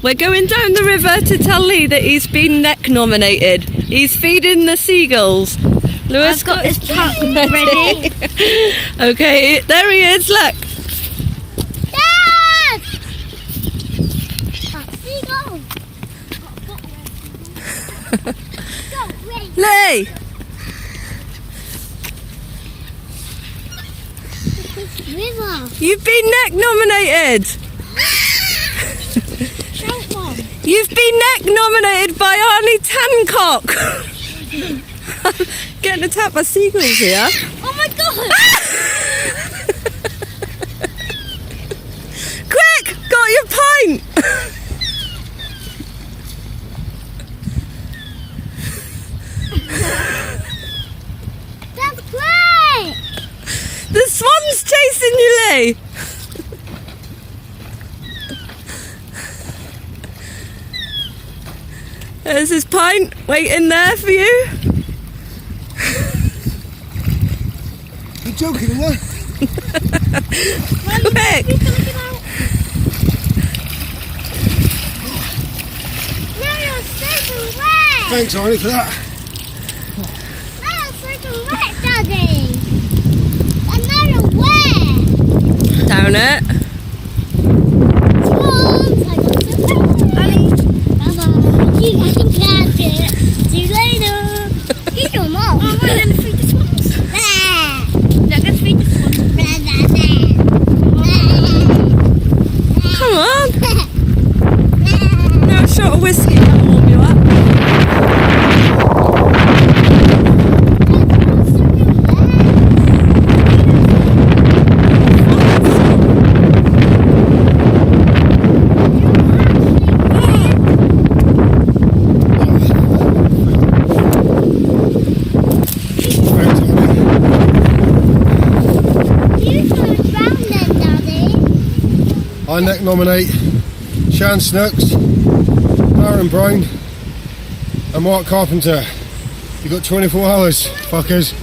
We're going down the river to tell Lee that he's been neck nominated. He's feeding the seagulls. Lewis I've got his pack ready. Okay, there he is, look. Dad! Seagull! Lee! River! You've been neck nominated! You've been neck nominated by Arnie Tancock! Getting attacked by seagulls here. Oh my god! Quick! Got your pint! That's great! The swan's chasing you, Lee! There's his pint waiting there for you. You're joking, isn't it? Quick! Now you're soaking wet! Thanks, Arnie, for that. Now you're soaking wet, Daddy! And now you're wet! Down it. Swans! I got some Bye-bye. You can catch it. See you later. Eat them all. Oh, we're going to feed the swans. They're going to feed the swans. Come on. Now a shot of whiskey that'll warm you up. I neck nominate Shan Snooks, Aaron Brown and Mark Carpenter. You've got 24 hours, fuckers.